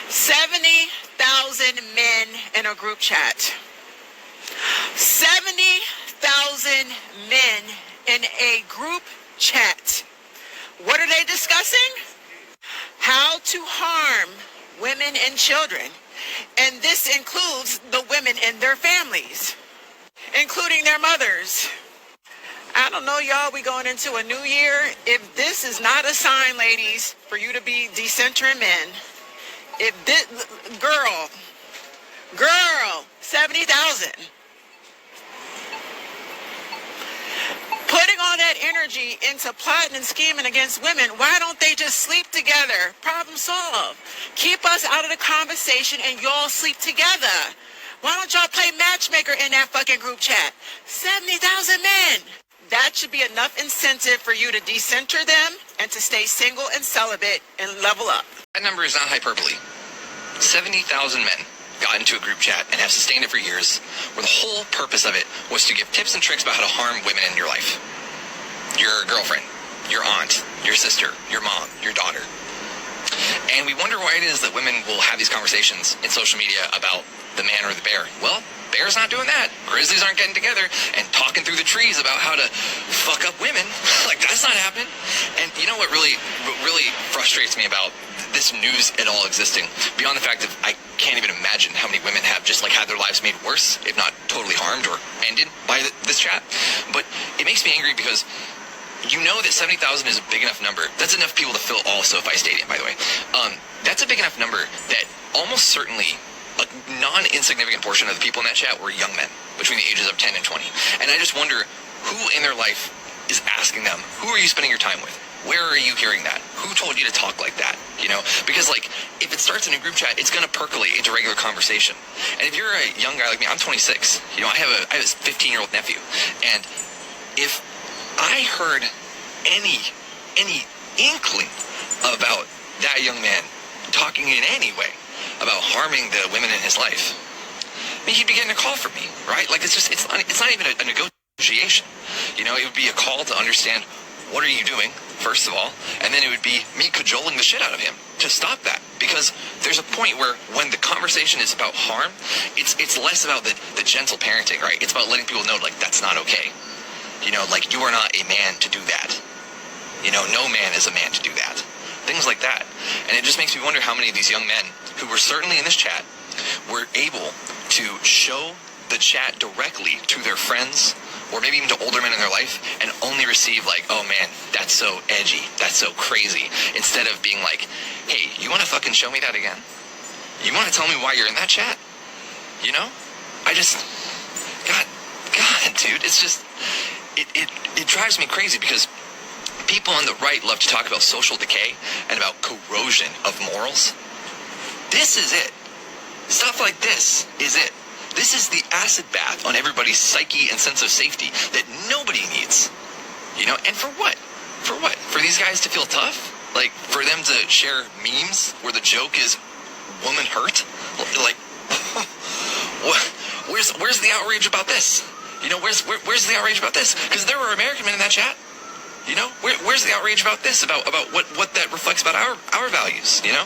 70,000 men in a group chat. 70,000 men in a group chat. What are they discussing? How to harm women and children. And this includes the women and their families, including their mothers. I don't know, y'all, we going into a new year. If this is not a sign, ladies, for you to be decentering men, if this, girl, 70,000. Putting all that energy into plotting and scheming against women, why don't they just sleep together? Problem solved. Keep us out of the conversation and y'all sleep together. Why don't y'all play matchmaker in that fucking group chat? 70,000 men. That should be enough incentive for you to decenter them and to stay single and celibate and level up. That number is not hyperbole. 70,000 men got into a group chat and have sustained it for years, where the whole purpose of it was to give tips and tricks about how to harm women in your life. Your girlfriend, your aunt, your sister, your mom, your daughter. And we wonder why it is that women will have these conversations in social media about the man or the bear. Well, bear's not doing that. Grizzlies aren't getting together and talking through the trees about how to fuck up women. Like, that's not happening. And you know what really frustrates me about this news at all existing, beyond the fact that I can't even imagine how many women have just like had their lives made worse, if not totally harmed or ended by this chat. But it makes me angry because you know that 70,000 is a big enough number. That's enough people to fill all SoFi Stadium, by the way. That's a big enough number that almost certainly a non-insignificant portion of the people in that chat were young men between the ages of 10 and 20. And I just wonder who in their life is asking them, who are you spending your time with? Where are you hearing that? Who told you to talk like that? You know, because like if it starts in a group chat, it's going to percolate into regular conversation. And if you're a young guy like me, I'm 26. You know, I have a 15-year-old nephew. And if I heard any inkling about that young man talking in any way about harming the women in his life, I mean, he'd be getting a call from me, right? Like it's not even a negotiation. You know, it would be a call to understand, what are you doing, first of all, and then it would be me cajoling the shit out of him to stop that. Because there's a point where when the conversation is about harm, it's less about the gentle parenting, right? It's about letting people know, like, that's not okay. You know, like, you are not a man to do that. You know, no man is a man to do that. Things like that. And it just makes me wonder how many of these young men, who were certainly in this chat, were able to show the chat directly to their friends, or maybe even to older men in their life, and only receive like, oh man, that's so edgy, that's so crazy, instead of being like, hey, you want to fucking show me that again? You want to tell me why you're in that chat? You know? God, dude, it's just, it drives me crazy because people on the right love to talk about social decay and about corrosion of morals. This is it. Stuff like this is it. This is the acid bath on everybody's psyche and sense of safety that nobody needs. You know, and for what? For what? For these guys to feel tough? Like, for them to share memes where the joke is woman hurt? Like, where's the outrage about this? You know, where's the outrage about this? Because there were American men in that chat. You know, where's the outrage about this? About what that reflects about our values, you know?